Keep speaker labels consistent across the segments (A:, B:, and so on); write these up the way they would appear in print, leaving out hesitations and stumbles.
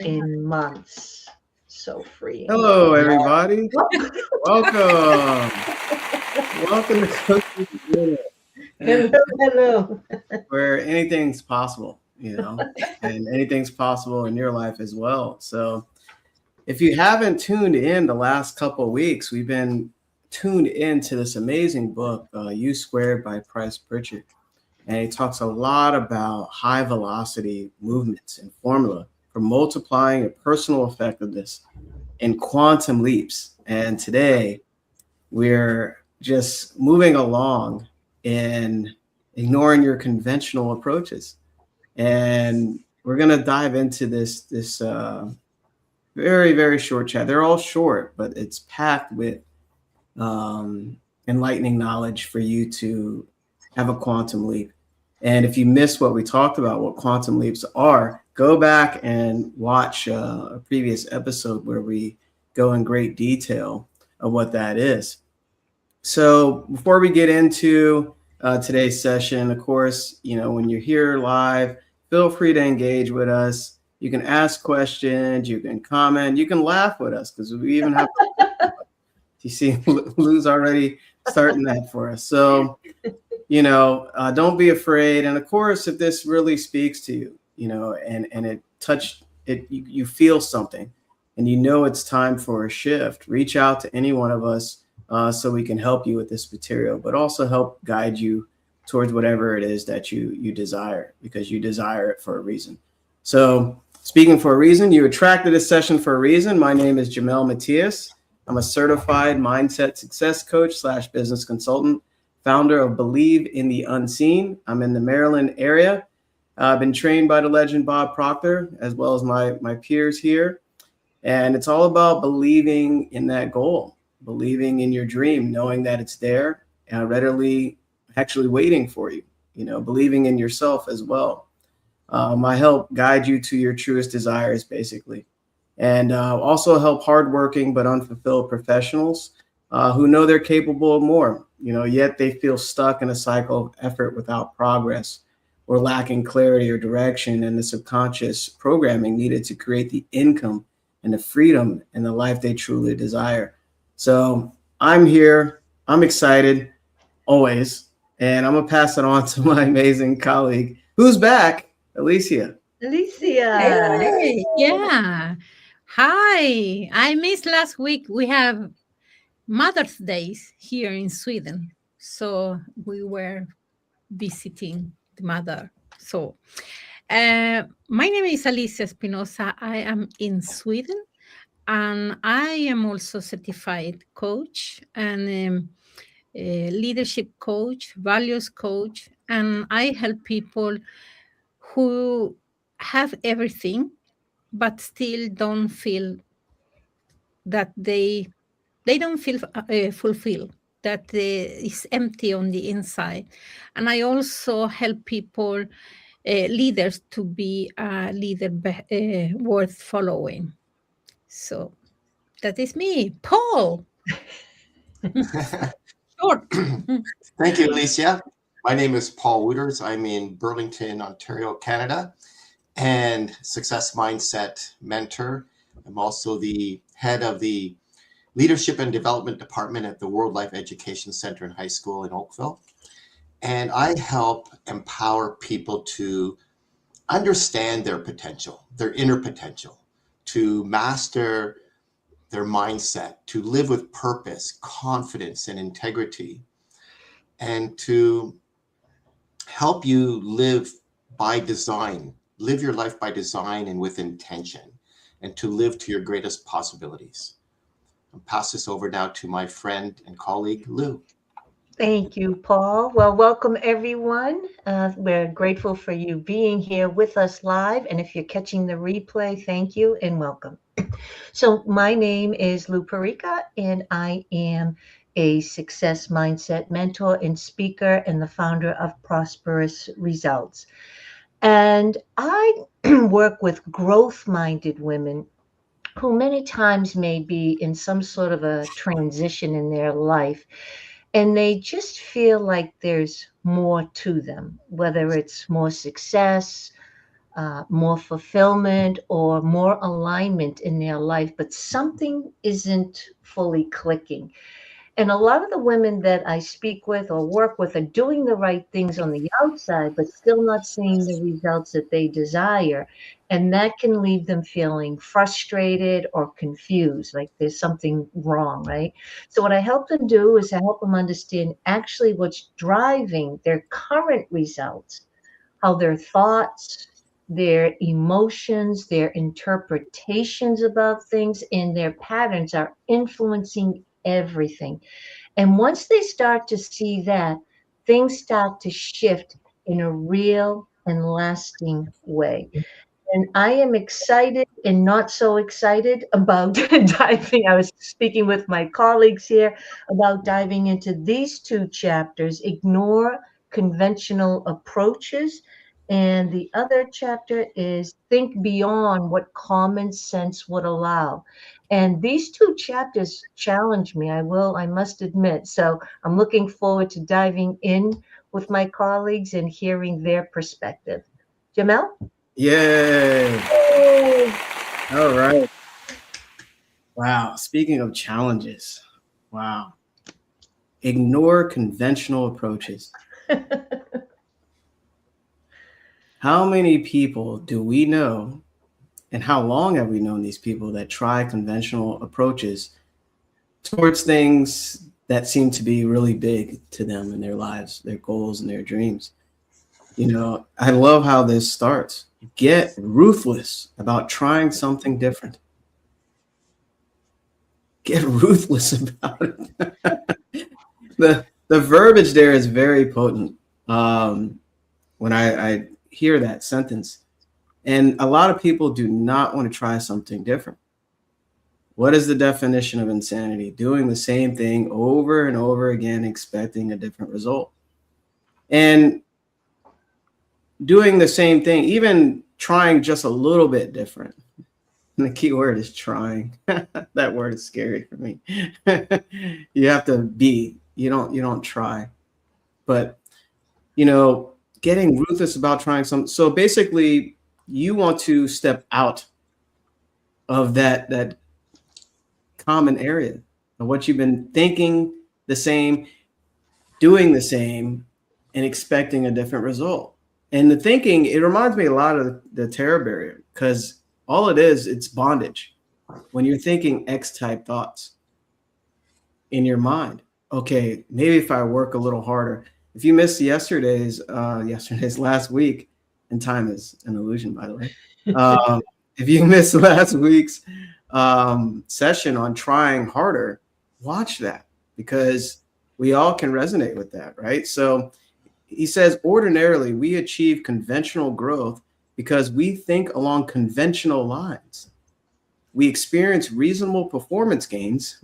A: in months. So freeing.
B: Hello, everybody. Welcome. Welcome to Coaching Unit, and
A: Hello, hello.
B: where anything's possible, and anything's possible in your life as well. So, if you haven't tuned in the last couple of weeks, we've been tuned into this amazing book, U Squared by Price Pritchett. And he talks a lot about high velocity movements and formula for multiplying your personal effectiveness in quantum leaps. And today we're just moving along in ignoring your conventional approaches. And we're going to dive into this very, very short chat. They're all short, but it's packed with enlightening knowledge for you to have a quantum leap. And if you missed what we talked about, what quantum leaps are, go back and watch a previous episode where we go in great detail of what that is. So before we get into today's session, of course, when you're here live, feel free to engage with us. You can ask questions, you can comment, you can laugh with us because we even have, you see, Lou's already starting that for us. So, don't be afraid. And of course, if this really speaks to you, and it touched it, you feel something and it's time for a shift, reach out to any one of us so we can help you with this material, but also help guide you towards whatever it is that you desire, because you desire it for a reason. So speaking for a reason, you attracted this session for a reason. My name is Jamel Matias. I'm a certified mindset success coach / business consultant, founder of Believe in the Unseen. I'm in the Maryland area. I've been trained by the legend Bob Proctor, as well as my peers here. And it's all about believing in that goal, believing in your dream, knowing that it's there and readily actually waiting for you, believing in yourself as well. I help guide you to your truest desires, basically. And also help hardworking but unfulfilled professionals who know they're capable of more, yet they feel stuck in a cycle of effort without progress, or lacking clarity or direction and the subconscious programming needed to create the income and the freedom and the life they truly desire. So I'm here. I'm excited always. And I'm going to pass it on to my amazing colleague who's back, Alicia.
A: Alicia.
C: Hey, yeah. Hi. I missed last week. We have Mother's Days here in Sweden. So we were visiting the mother. So my name is Alicia Espinosa. I am in Sweden, and I am also certified coach and a leadership coach, values coach, and I help people who have everything but still don't feel that they don't feel fulfilled, that is empty on the inside. And I also help people, leaders, to be a leader worth following. So that is me, Paul. Short.
D: Thank you, Alicia. My name is Paul Wooters. I'm in Burlington, Ontario, Canada, and success mindset mentor. I'm also the head of the Leadership and Development Department at the World Life Education Center and High School in Oakville. And I help empower people to understand their potential, their inner potential, to master their mindset, to live with purpose, confidence, and integrity, and to help you live by design, live your life by design and with intention, and to live to your greatest possibilities. I'll pass this over now to my friend and colleague, Lou.
A: Thank you, Paul. Well, welcome everyone. We're grateful for you being here with us live. And if you're catching the replay, thank you and welcome. So my name is Lou Perica, and I am a success mindset mentor and speaker and the founder of Prosperous Results. And I work with growth-minded women who many times may be in some sort of a transition in their life, and they just feel like there's more to them, whether it's more success, more fulfillment or more alignment in their life, but something isn't fully clicking. And a lot of the women that I speak with or work with are doing the right things on the outside, but still not seeing the results that they desire. And that can leave them feeling frustrated or confused, like there's something wrong, right? So, what I help them do is I help them understand actually what's driving their current results, how their thoughts, their emotions, their interpretations about things, and their patterns are influencing everything. And once they start to see that, things start to shift in a real and lasting way. And I am excited and not so excited about diving. I was speaking with my colleagues here about diving into these two chapters: ignore conventional approaches. And the other chapter is think beyond what common sense would allow. And these two chapters challenge me, I must admit. So I'm looking forward to diving in with my colleagues and hearing their perspective. Jamel?
B: Yay.
A: Yay!
B: All right. Wow. Speaking of challenges, wow. Ignore conventional approaches. How many people do we know, and how long have we known these people that try conventional approaches towards things that seem to be really big to them in their lives, their goals, and their dreams? You know, I love how this starts. Get ruthless about trying something different. Get ruthless about it. The verbiage there is very potent. When I hear that sentence, and a lot of people do not want to try something different. What is the definition of insanity? Doing the same thing over and over again, expecting a different result. And doing the same thing, even trying just a little bit different. And the key word is trying. That word is scary for me. You have to be. You don't try. But getting ruthless about trying something. So basically, you want to step out of that common area of what you've been thinking the same, doing the same, and expecting a different result. And the thinking, it reminds me a lot of the terror barrier, because all it is, it's bondage. When you're thinking X-type thoughts in your mind, okay, maybe if I work a little harder. If you missed yesterday's last week, and time is an illusion, by the way. If you missed last week's session on trying harder, watch that, because we all can resonate with that, right? So he says, ordinarily, we achieve conventional growth because we think along conventional lines. We experience reasonable performance gains,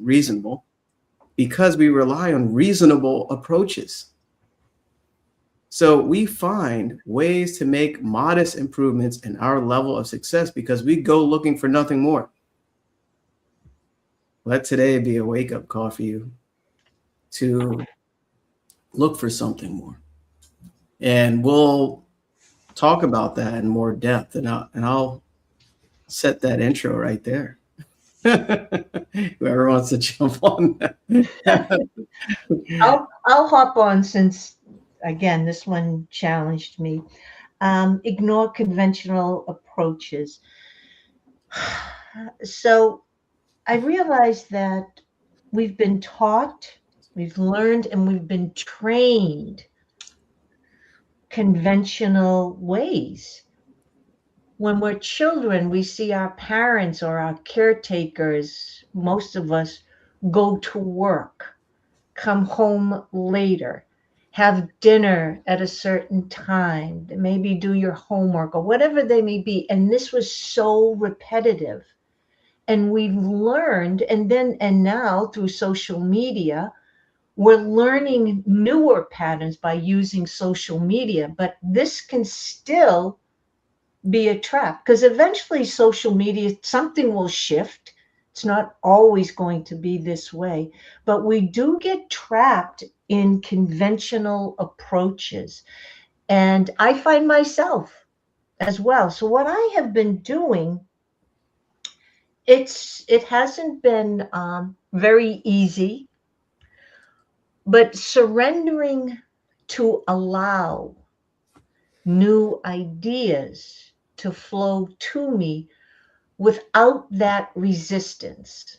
B: because we rely on reasonable approaches. So we find ways to make modest improvements in our level of success because we go looking for nothing more. Let today be a wake-up call for you to look for something more. And we'll talk about that in more depth, and I'll set that intro right there. Whoever wants to jump on that.
A: I'll hop on, since again this one challenged me. Ignore conventional approaches. So I realized that we've been taught, we've learned, and we've been trained conventional ways. When we're children, we see our parents or our caretakers, most of us, go to work, come home later, have dinner at a certain time, maybe do your homework or whatever they may be. And this was so repetitive. And we've learned, and now through social media, we're learning newer patterns by using social media, but this can still be a trap, because eventually social media, something will shift. It's not always going to be this way, but we do get trapped in conventional approaches. And I find myself as well. So what I have been doing, it hasn't been very easy, but surrendering to allow new ideas to flow to me without that resistance.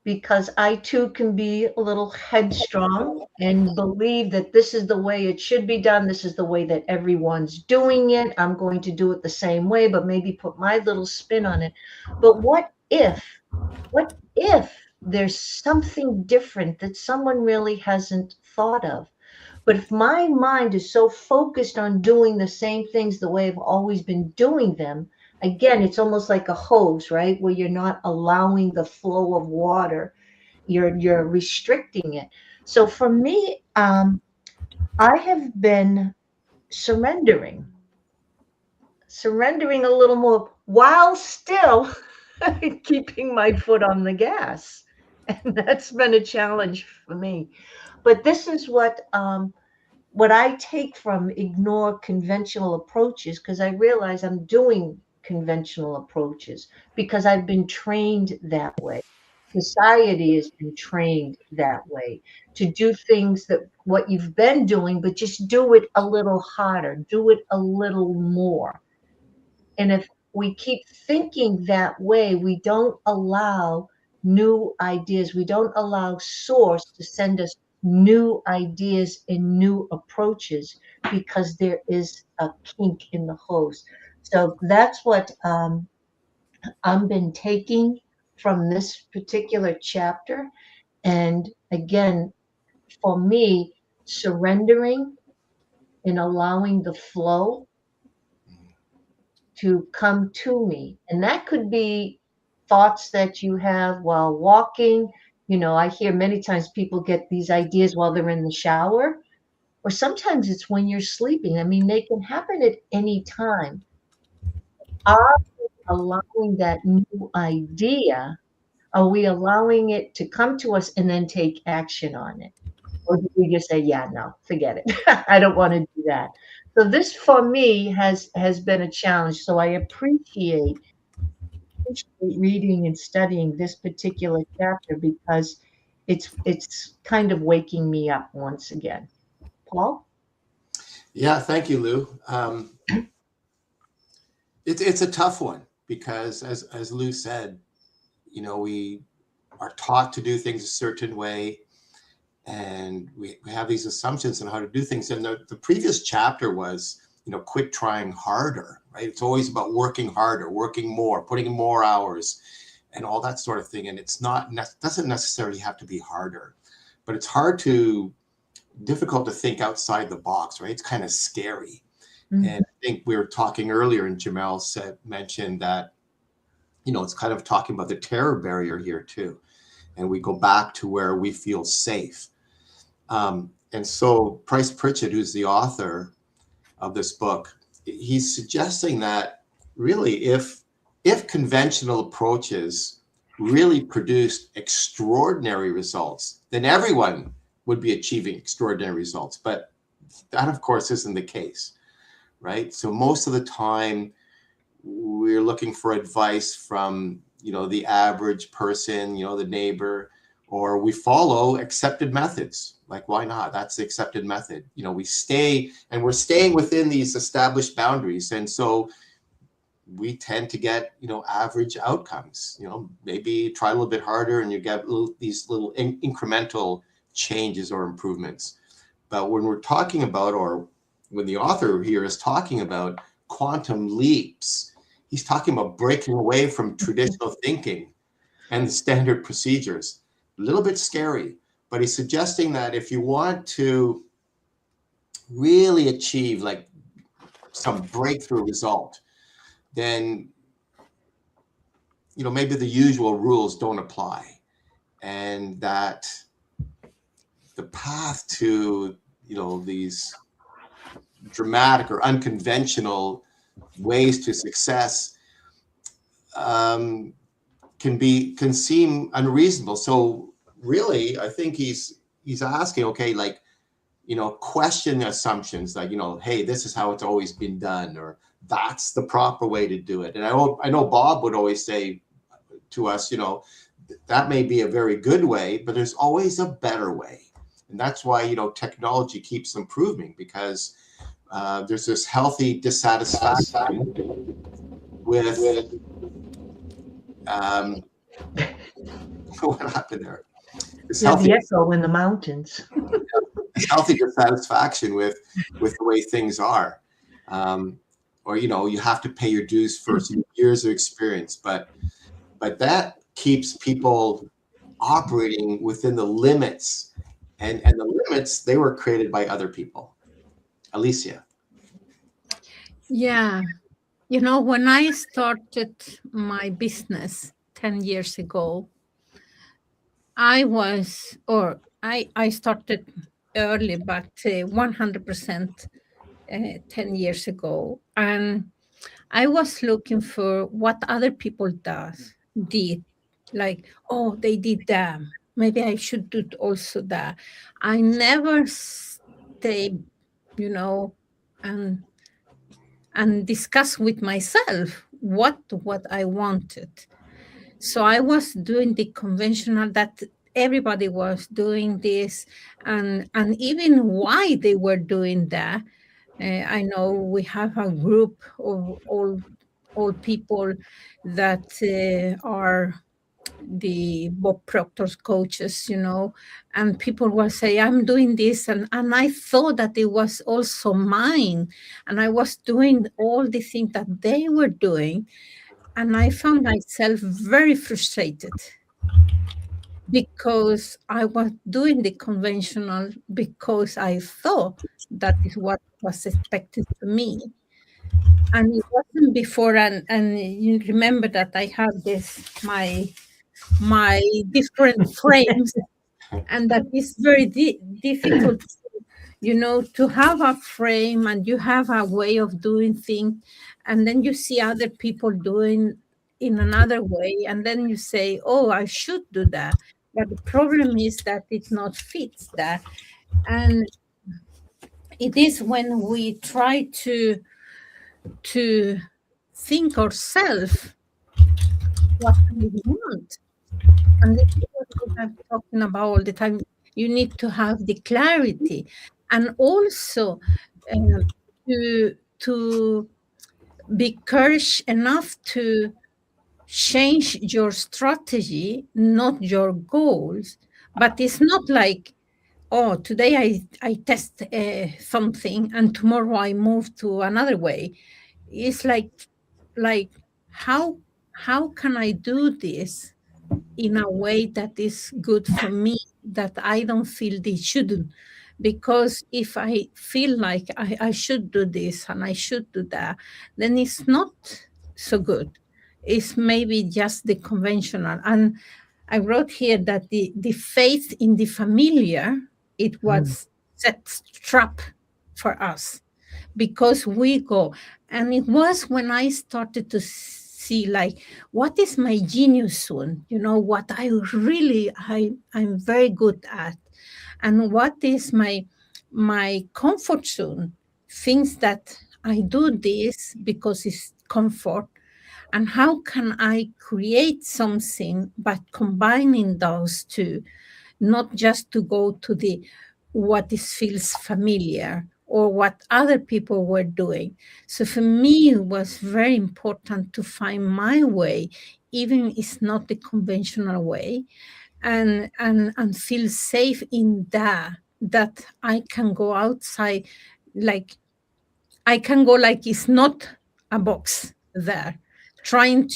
A: Because I too can be a little headstrong and believe that this is the way it should be done. This is the way that everyone's doing it. I'm going to do it the same way, but maybe put my little spin on it. But what if there's something different that someone really hasn't thought of? But if my mind is so focused on doing the same things the way I've always been doing them, again, it's almost like a hose, right? Where you're not allowing the flow of water. You're restricting it. So for me, I have been surrendering, surrendering a little more while still keeping my foot on the gas. And that's been a challenge for me. But this is what I take from ignore conventional approaches, because I realize I'm doing conventional approaches because I've been trained that way. Society has been trained that way to do things that what you've been doing, but just do it a little harder, do it a little more. And if we keep thinking that way, we don't allow new ideas. We don't allow source to send us new ideas and new approaches because there is a kink in the hose. So that's what I've been taking from this particular chapter. And again, for me, surrendering and allowing the flow to come to me. And that could be thoughts that you have while walking. You know, I hear many times people get these ideas while they're in the shower, or sometimes it's when you're sleeping. I mean, they can happen at any time. Are we allowing that new idea? Are we allowing it to come to us and then take action on it? Or do we just say, yeah, no, forget it. I don't want to do that. So this for me has been a challenge. So I appreciate reading and studying this particular chapter because it's kind of waking me up once again. Paul?
D: Yeah, thank you, Lou. It's a tough one because, as Lou said, we are taught to do things a certain way, and we have these assumptions on how to do things. And the previous chapter was, quit trying harder, right? It's always about working harder, working more, putting in more hours, and all that sort of thing. And it's doesn't necessarily have to be harder, but it's difficult to think outside the box, right? It's kind of scary. Mm-hmm. And I think we were talking earlier, and Jamel mentioned that, it's kind of talking about the terror barrier here too. And we go back to where we feel safe. And so Price Pritchett, who's the author of this book, he's suggesting that really if conventional approaches really produced extraordinary results, then everyone would be achieving extraordinary results. But that, of course, isn't the case, right? So most of the time, we're looking for advice from, the average person, the neighbor, or we follow accepted methods. Like, why not? That's the accepted method. We're staying within these established boundaries. And so we tend to get, average outcomes. Maybe try a little bit harder and you get these little incremental changes or improvements. But when we're talking about, or when the author here is talking about quantum leaps, he's talking about breaking away from traditional thinking and the standard procedures. A little bit scary, but he's suggesting that if you want to really achieve like some breakthrough result, then, maybe the usual rules don't apply, and that the path to, these dramatic or unconventional ways to success can seem unreasonable. So really, I think he's asking, okay, like, question assumptions like, hey, this is how it's always been done, or that's the proper way to do it. And I know Bob would always say to us, that may be a very good way, but there's always a better way. And that's why, technology keeps improving, because there's this healthy dissatisfaction with what happened there? This
A: There's the echo in the mountains.
D: healthy dissatisfaction with the way things are. Or, you have to pay your dues for some years of experience, but that keeps people operating within the limits, and the limits, they were created by other people. Alicia.
C: Yeah. When I started my business 10 years ago, I started early, but 100% 10 years ago. And I was looking for what other people did. Like, oh, they did that. Maybe I should do also that. I never stayed, and discuss with myself what I wanted. So I was doing the conventional that everybody was doing this, and even why they were doing that. I know we have a group of all people that are the Bob Proctor's coaches, and people will say, I'm doing this. And I thought that it was also mine. And I was doing all the things that they were doing. And I found myself very frustrated because I was doing the conventional because I thought that is what was expected of me. And it wasn't before, and you remember that I have this, my different frames, and that is very difficult, to have a frame and you have a way of doing things, and then you see other people doing in another way, and then you say, oh, I should do that, but the problem is that it not fits that. And it is when we try to think ourselves what we want. And this is what we have talking about all the time. You need to have the clarity, and also to be courage enough to change your strategy, not your goals. But it's not like, oh, today I test something and tomorrow I move to another way. It's like how can I do this in a way that is good for me, that I don't feel they shouldn't. Because if I feel like I should do this and I should do that, then it's not so good. It's maybe just the conventional. And I wrote here that the faith in the familiar, it was set trap for us because we go. And it was when I started to see, like, what is my genius zone, what I'm very good at, and what is my comfort zone, things that I do this because it's comfort, and how can I create something by combining those two, not just to go to the what is feels familiar or what other people were doing. So for me, it was very important to find my way, even if it's not the conventional way, and feel safe in that I can go outside, like I can go like it's not a box there, trying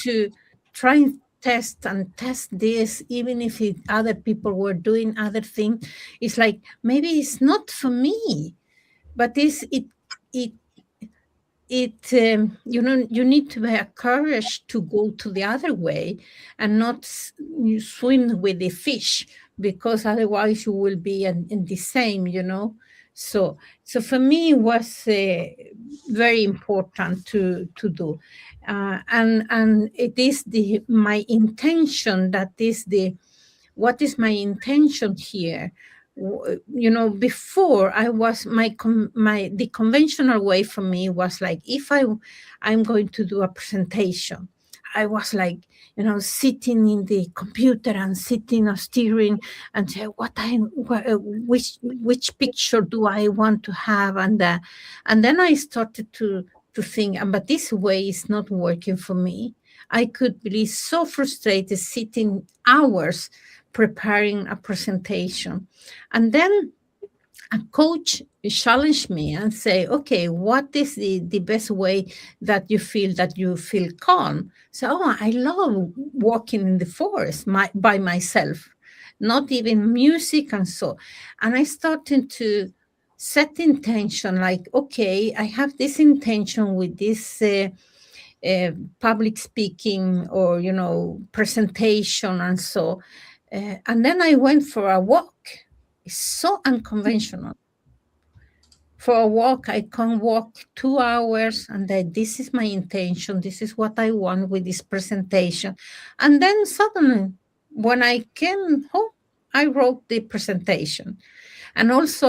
C: test this, even if other people were doing other things. It's like maybe it's not for me, but it you need to have courage to go to the other way and not you swim with the fish, because otherwise you will be in the same. So for me it was very important to do, and it is my intention, that is what is my intention here. before I was the conventional way for me was like, if I'm going to do a presentation, I was like, sitting in the computer and sitting or steering and say which picture do I want to have, and then I started to think, but this way is not working for me. I could be so frustrated sitting hours preparing a presentation. And then a coach challenged me and say, okay, what is the best way that you feel calm? So, I love walking in the forest by myself, not even music and so. And I started to set intention like, okay, I have this intention with this public speaking or, presentation and so. And then I went for a walk. It's so unconventional. For a walk, I can walk 2 hours and that this is my intention. This is what I want with this presentation. And then suddenly, when I came home, I wrote the presentation. And also,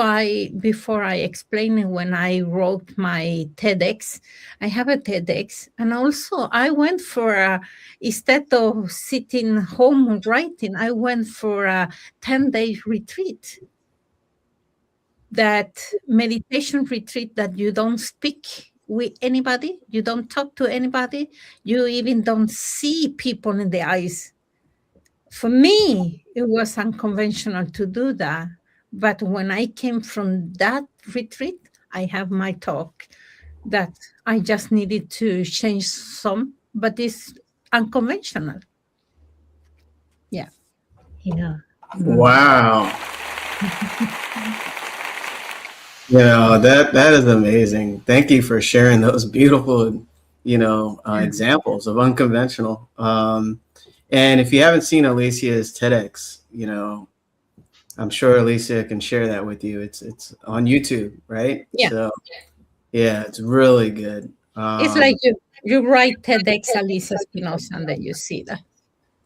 C: before I explain it, when I wrote my TEDx, I have a TEDx. And also, I went for instead of sitting home writing, I went for a 10-day retreat. That meditation retreat that you don't speak with anybody, you don't talk to anybody, you even don't see people in the eyes. For me, it was unconventional to do that. But when I came from that retreat, I have my talk that I just needed to change some, but it's unconventional. Yeah.
A: Yeah.
B: Wow. That is amazing. Thank you for sharing those beautiful, examples of unconventional. And if you haven't seen Alicia's TEDx, I'm sure Alicia can share that with you. It's on YouTube, right?
C: Yeah.
B: So, yeah, it's really good.
C: It's like you write TEDx Alicia Espinosa and then you see that.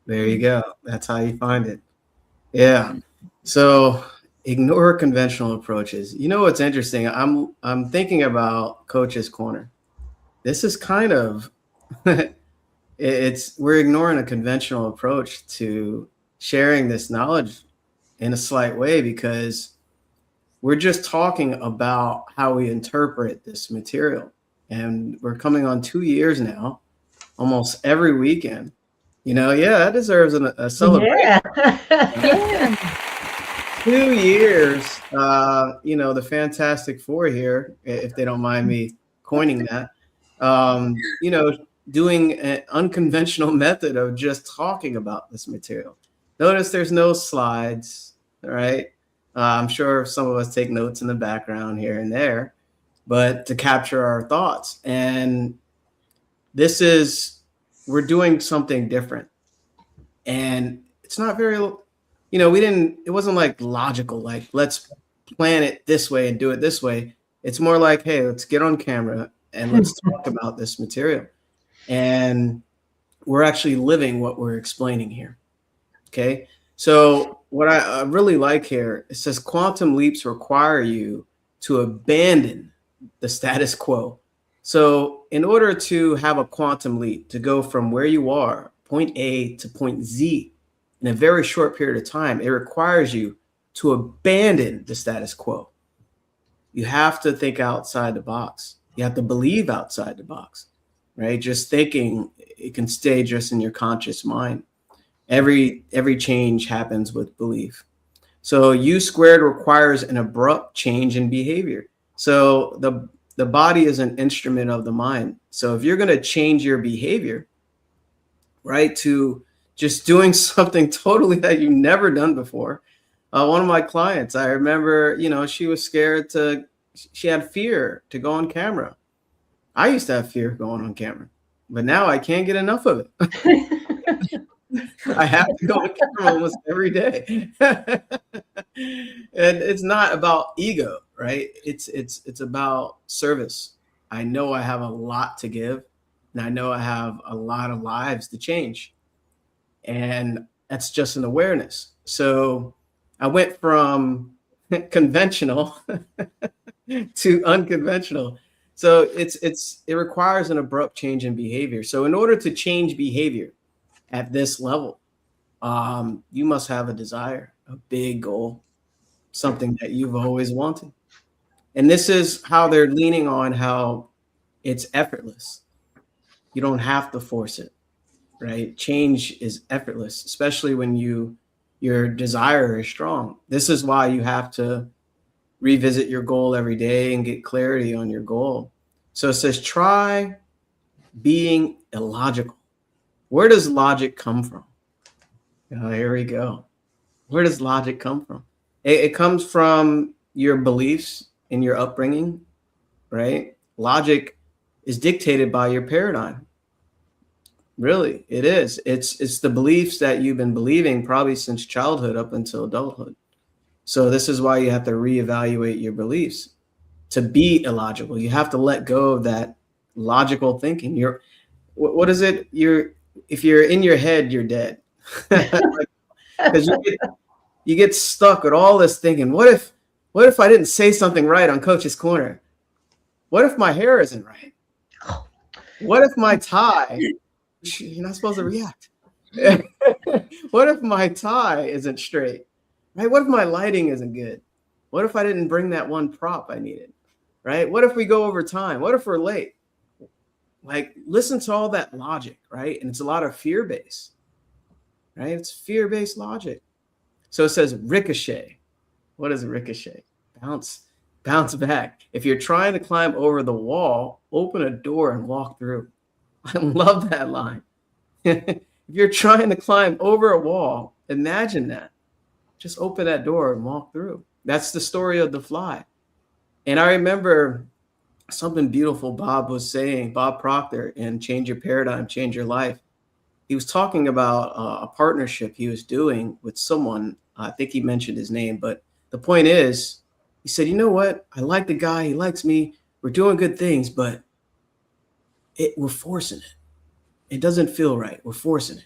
B: There you go. That's how you find it. Yeah. So ignore conventional approaches. You know what's interesting? I'm thinking about Coach's Corner. This is kind of we're ignoring a conventional approach to sharing this knowledge in a slight way because we're just talking about how we interpret this material. And we're coming on 2 years now, almost every weekend. That deserves a celebration.
A: Yeah.
B: 2 years, the Fantastic Four here, if they don't mind me coining that, doing an unconventional method of just talking about this material. Notice there's no slides, right? I'm sure some of us take notes in the background here and there, but to capture our thoughts. And we're doing something different. And it's not very, it wasn't like logical, like let's plan it this way and do it this way. It's more like, hey, let's get on camera and let's talk about this material. And we're actually living what we're explaining here. Okay. So what I really like here, it says quantum leaps require you to abandon the status quo. So in order to have a quantum leap, to go from where you are, point A to point Z, in a very short period of time, it requires you to abandon the status quo. You have to think outside the box. You have to believe outside the box, right? Just thinking, it can stay just in your conscious mind. Every change happens with belief. So U squared requires an abrupt change in behavior. So the body is an instrument of the mind. So if you're going to change your behavior, right, to just doing something totally that you've never done before. One of my clients, I remember, she was scared she had fear to go on camera. I used to have fear going on camera, but now I can't get enough of it. I have to go on camera almost every day. And it's not about ego, right? It's about service. I know I have a lot to give, and I know I have a lot of lives to change. And that's just an awareness. So I went from conventional to unconventional. So it requires an abrupt change in behavior. So in order to change behavior at this level, you must have a desire, a big goal, something that you've always wanted. And this is how they're leaning on how it's effortless. You don't have to force it, right? Change is effortless, especially when your desire is strong. This is why you have to revisit your goal every day and get clarity on your goal. So it says, try being illogical. Where does logic come from? Oh, here we go. Where does logic come from? It comes from your beliefs and your upbringing, right? Logic is dictated by your paradigm. Really, it is. It's the beliefs that you've been believing probably since childhood up until adulthood. So this is why you have to reevaluate your beliefs. To be illogical, you have to let go of that logical thinking. What is it? If you're in your head, you're dead. Because you get stuck with all this thinking. What if I didn't say something right on Coach's Corner? What if my hair isn't right? What if my tie? You're not supposed to react. What if my tie isn't straight? Right? What if my lighting isn't good? What if I didn't bring that one prop I needed? Right? What if we go over time? What if we're late? Like, listen to all that logic, right? And it's a lot of fear-based, right? It's fear-based logic. So it says ricochet. What is a ricochet? Bounce back. If you're trying to climb over the wall, open a door and walk through. I love that line. If you're trying to climb over a wall, imagine that. Just open that door and walk through. That's the story of the fly. And I remember something beautiful Bob was saying, Bob Proctor, in Change Your Paradigm, Change Your Life. He was talking about a partnership he was doing with someone. I think he mentioned his name, but the point is, he said, you know what? I like the guy. He likes me. We're doing good things, but we're forcing it. It doesn't feel right. We're forcing it.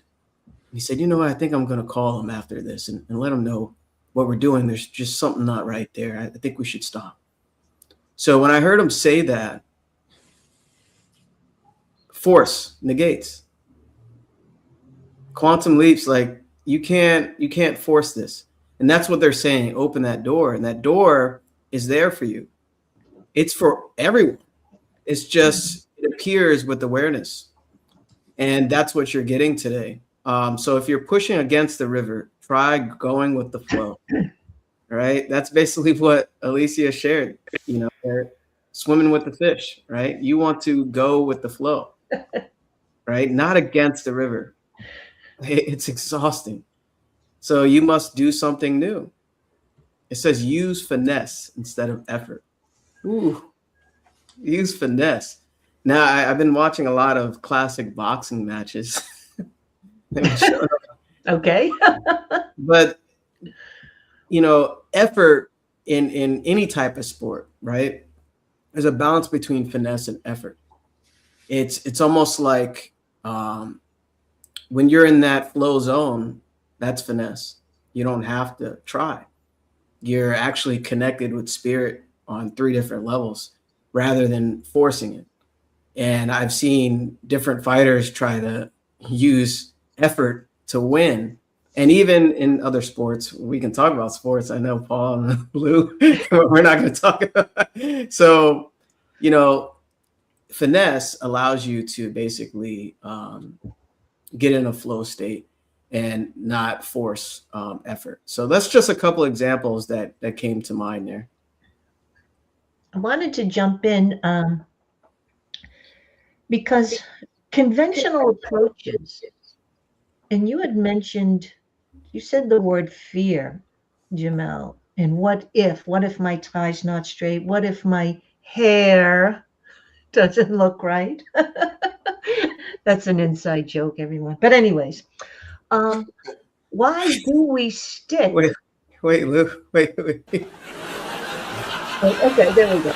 B: He said, you know what? I think I'm going to call him after this and let him know what we're doing. There's just something not right there. I think we should stop. So when I heard him say that, force negates. Quantum leaps, like you can't force this. And that's what they're saying. Open that door. And that door is there for you. It's for everyone. It's just, it appears with awareness. And that's what you're getting today. So if you're pushing against the river, try going with the flow. Right? That's basically what Alicia shared. You know, they're swimming with the fish, right? You want to go with the flow, right? Not against the river. It's exhausting. So you must do something new. It says use finesse instead of effort. Ooh, use finesse. Now, I've been watching a lot of classic boxing matches.
A: Okay.
B: But, you know, effort in any type of sport, right? There's a balance between finesse and effort. It's almost like when you're in that flow zone, that's finesse. You don't have to try. You're actually connected with spirit on 3 different levels rather than forcing it. And I've seen different fighters try to use effort to win. And even in other sports, we can talk about sports. I know Paul and Lou, we're not going to talk about it. So, you know, finesse allows you to basically get in a flow state and not force effort. So that's just a couple examples that came to mind there.
A: I wanted to jump in because conventional approaches, and you had mentioned, you said the word fear, Jamel, and what if my tie's not straight? What if my hair doesn't look right? That's an inside joke, everyone. But anyways, why do we stick?
B: Wait, Lou, wait.
A: Okay, there we go.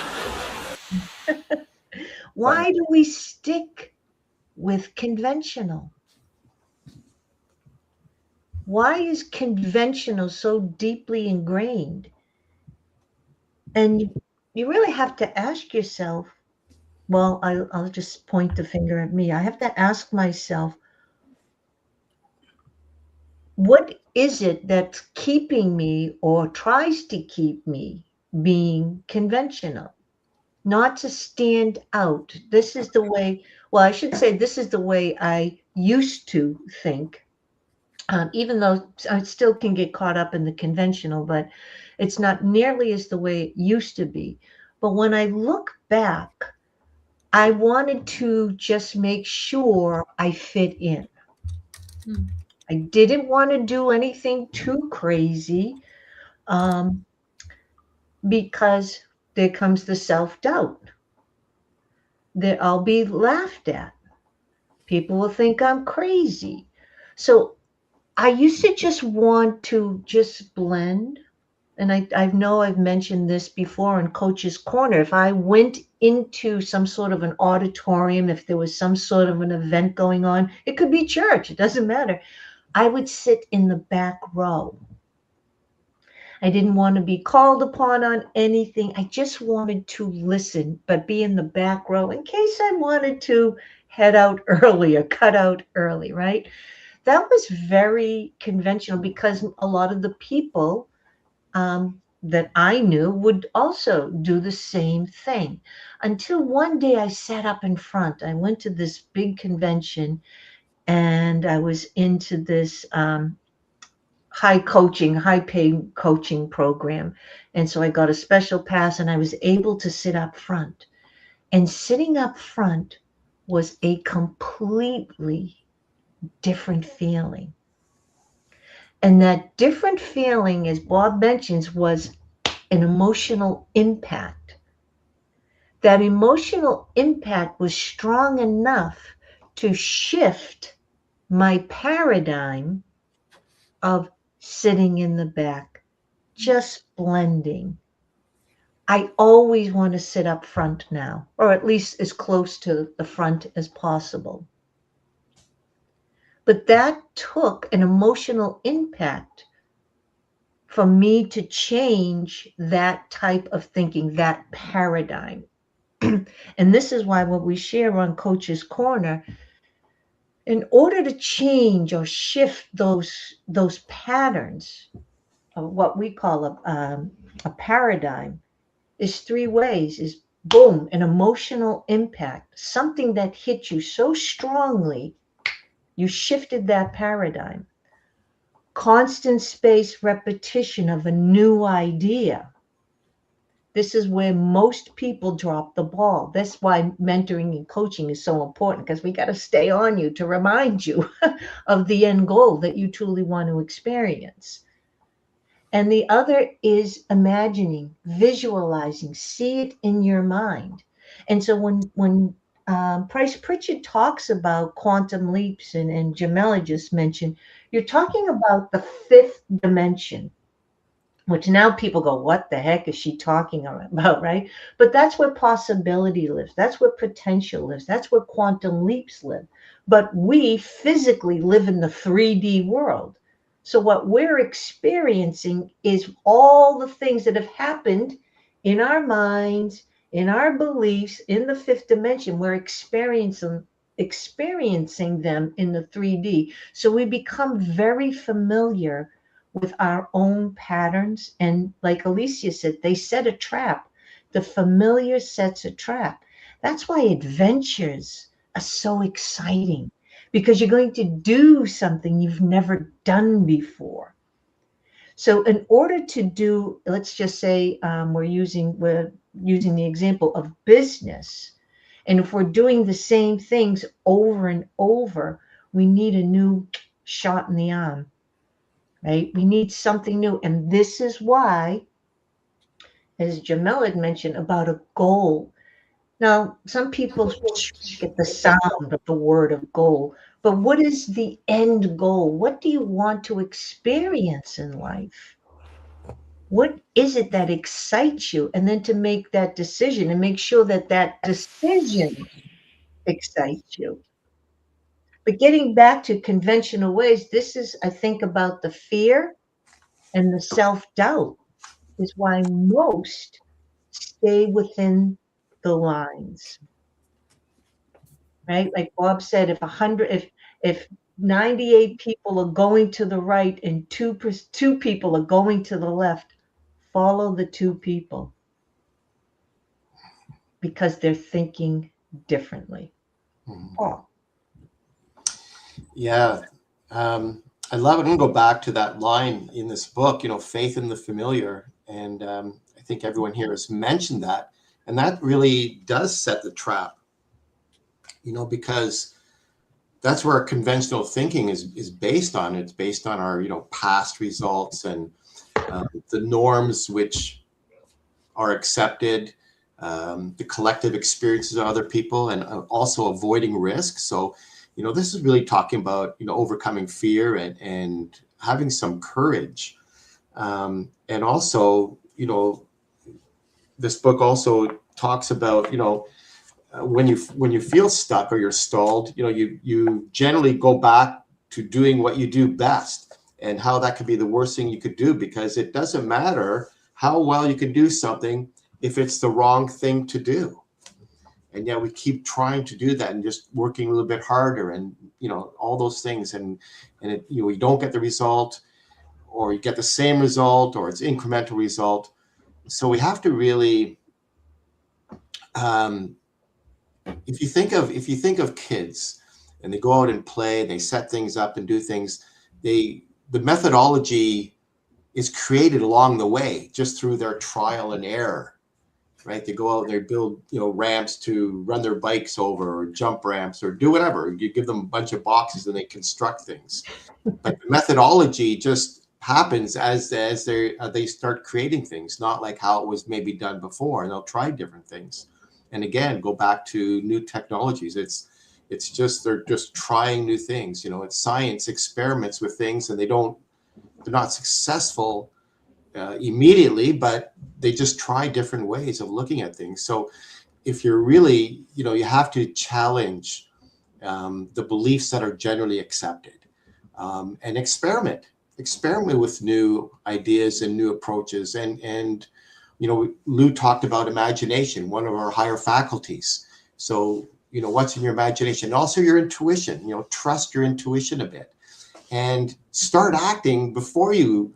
A: Why do we stick with conventional? Why is conventional so deeply ingrained And you really have to ask yourself, well, I'll just point the finger at me. I have to ask myself, what is it that's keeping me or tries to keep me being conventional? Not to stand out. This is the way, well, I should say, this is the way I used to think, even though I still can get caught up in the conventional, but it's not nearly as the way it used to be. But when I look back, I wanted to just make sure I fit in.
C: Mm.
A: I didn't want to do anything too crazy, um, because there comes the self doubt that I'll be laughed at. People will think I'm crazy. So I used to just want to just blend. And I know I've mentioned this before in Coach's Corner. If I went into some sort of an auditorium, if there was some sort of an event going on, it could be church, it doesn't matter. I would sit in the back row. I didn't want to be called upon on anything. I just wanted to listen, but be in the back row in case I wanted to head out early or cut out early, right? That was very conventional because a lot of the people that I knew would also do the same thing. Until one day I sat up in front. I went to this big convention and I was into this high paid coaching program. And so I got a special pass and I was able to sit up front. And sitting up front was a completely different feeling. And that different feeling, as Bob mentions, was an emotional impact. That emotional impact was strong enough to shift my paradigm of sitting in the back, just blending. I always want to sit up front now, or at least as close to the front as possible. But that took an emotional impact for me to change that type of thinking, that paradigm. And this is why what we share on Coach's Corner, in order to change or shift those patterns of what we call a paradigm, is three ways: is boom, an emotional impact, something that hit you so strongly, you shifted that paradigm. Constant space repetition of a new idea. This is where most people drop the ball. That's why mentoring and coaching is so important, because we got to stay on you to remind you of the end goal that you truly want to experience. And the other is imagining, visualizing, see it in your mind. And so when Price Pritchett talks about quantum leaps, and Jamela just mentioned, you're talking about the fifth dimension, which now people go, what the heck is she talking about, right? But that's where possibility lives. That's where potential lives. That's where quantum leaps live. But we physically live in the 3D world. So what we're experiencing is all the things that have happened in our minds, in our beliefs, in the fifth dimension. We're experiencing them in the 3D. So we become very familiar with our own patterns. And like Alicia said, they set a trap. The familiar sets a trap. That's why adventures are so exciting, because you're going to do something you've never done before. So in order to do, let's just say we're using the example of business. And if we're doing the same things over and over, we need a new shot in the arm, right? We need something new. And this is why, as Jamel had mentioned about a goal. Now, some people get the sound of the word of goal, but what is the end goal? What do you want to experience in life? What is it that excites you? And then to make that decision and make sure that that decision excites you. But getting back to conventional ways, this is, I think, about the fear and the self doubt is why most stay within the lines, right? Like Bob said, if 98 people are going to the right and two people are going to the left, follow the two people because they're thinking differently.
D: Mhm.
A: Paul.
D: Yeah. I love it. I'm going to go back to that line in this book, faith in the familiar. And I think everyone here has mentioned that. And that really does set the trap, because that's where conventional thinking is based on. It's based on our, past results and the norms which are accepted, the collective experiences of other people, and also avoiding risk. So, this is really talking about, overcoming fear and having some courage. And also, this book also talks about, when you feel stuck or you're stalled, you generally go back to doing what you do best, and how that could be the worst thing you could do, because it doesn't matter how well you can do something if it's the wrong thing to do. And yet we keep trying to do that and just working a little bit harder and, all those things. And you don't get the result, or you get the same result, or it's incremental result. So we have to really, if you think of kids and they go out and play, they set things up and do things, the methodology is created along the way just through their trial and error, right? They go out and they build, ramps to run their bikes over, or jump ramps, or do whatever. You give them a bunch of boxes and they construct things. But the methodology just happens as they start creating things, not like how it was maybe done before. And they'll try different things. And again, go back to new technologies. It's just they're just trying new things. It's science experiments with things, and they're not successful immediately, but they just try different ways of looking at things. So if you're really, you have to challenge the beliefs that are generally accepted, and experiment with new ideas and new approaches. And Lou talked about imagination, one of our higher faculties. So what's in your imagination, and also your intuition. Trust your intuition a bit, and start acting before you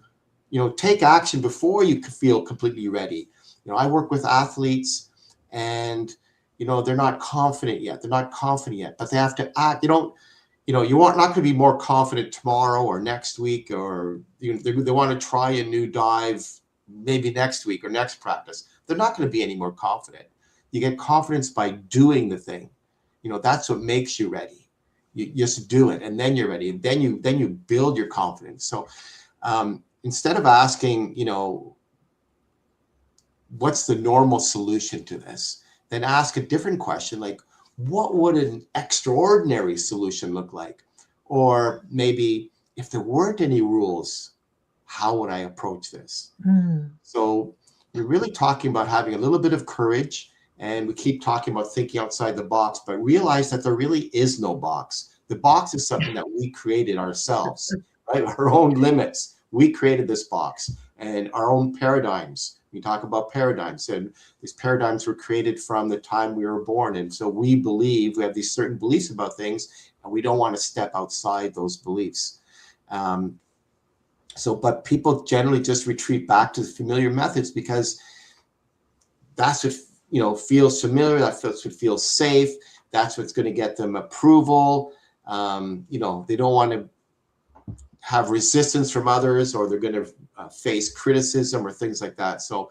D: take action before you feel completely ready. I work with athletes, and they're not confident yet, but they have to act. You aren't not going to be more confident tomorrow or next week, or they want to try a new dive maybe next week or next practice. They're not going to be any more confident. You get confidence by doing the thing. That's what makes you ready. You just do it, and then you're ready, and then you build your confidence. So instead of asking, what's the normal solution to this, then ask a different question, like, what would an extraordinary solution look like? Or maybe, if there weren't any rules, how would I approach this? So we're really talking about having a little bit of courage, and we keep talking about thinking outside the box, but realize that there really is no box. The box is something that we created ourselves, right? Our own limits. We created this box, and our own paradigms. We talk about paradigms, and these paradigms were created from the time we were born. And so we have these certain beliefs about things, and we don't want to step outside those beliefs. But people generally just retreat back to the familiar methods, because that's what feels familiar. That's what feels safe. That's what's going to get them approval. They don't want to have resistance from others, or they're going to face criticism or things like that. So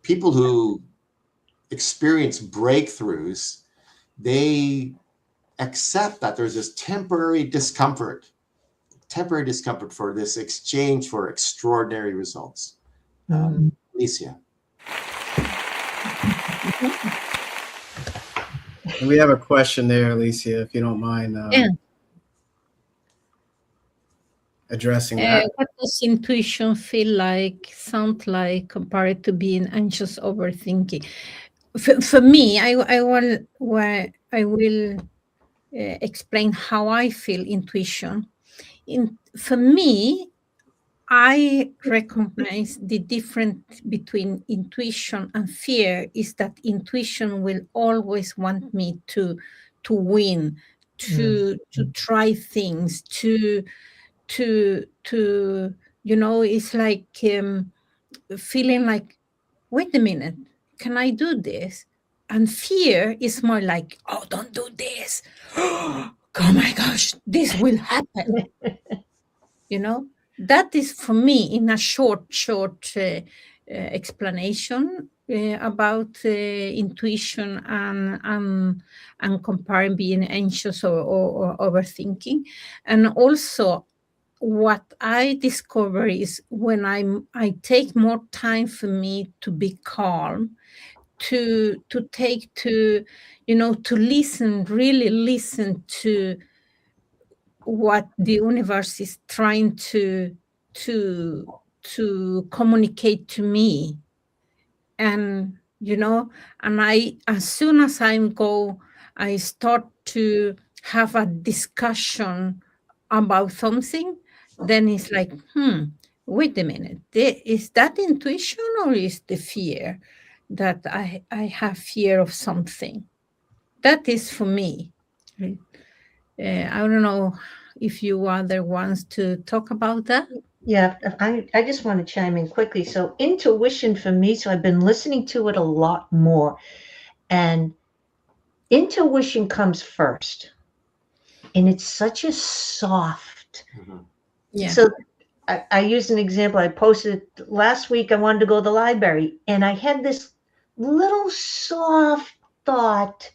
D: people who experience breakthroughs, they accept that there's this temporary discomfort for this exchange for extraordinary results. Alicia.
B: And we have a question there, Alicia, if you don't mind addressing that.
C: What does intuition sound like compared to being anxious overthinking? For me, I will explain how I feel intuition. For me, I recognize the difference between intuition and fear is that intuition will always want me to win, to try things, to it's like feeling like, wait a minute, can I do this? And fear is more like, oh, don't do this. Oh my gosh, this will happen. You know, that is for me in a short explanation about intuition and comparing being anxious or overthinking. And also, what I discover is when I take more time for me to be calm, to take to listen, really listen to what the universe is trying to to communicate to me. And and I, as soon as I start to have a discussion about something, then it's like, wait a minute, is that intuition or is the fear that I have fear of something? That is for me. I don't know if you other wants to talk about that.
A: Yeah, I just want to chime in quickly. So intuition for me, so I've been listening to it a lot more, and intuition comes first, and it's such a soft.
D: Mhm.
C: Yeah.
A: So I used an example. I posted last week. I wanted to go to the library, and I had this little soft thought: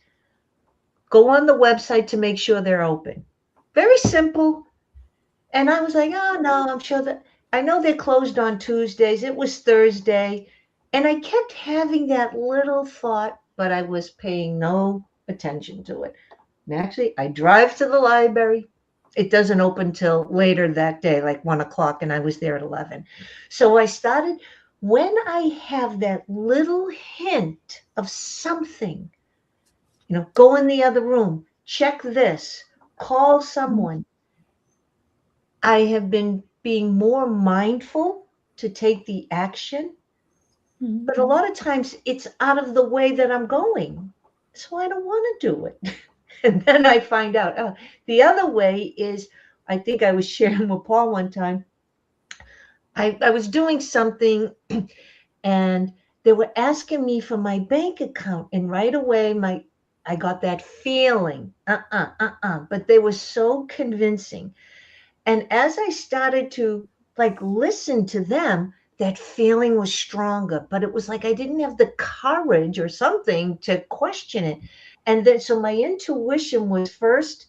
A: go on the website to make sure they're open. Very simple. And I was like, oh no, I'm sure that I know they're closed on Tuesdays. It was Thursday. And I kept having that little thought, but I was paying no attention to it. And actually, I drive to the library. It doesn't open till later that day, like 1 o'clock, and I was there at 11. So I started, when I have that little hint of something, go in the other room, check this, call someone. I have been being more mindful to take the action, but a lot of times it's out of the way that I'm going. So I don't want to do it. And then I find out, oh, the other way is, I think I was sharing with Paul one time. I was doing something and they were asking me for my bank account. And right away, I got that feeling, but they were so convincing. And as I started to like listen to them, that feeling was stronger, but it was like I didn't have the courage or something to question it. And then so my intuition was first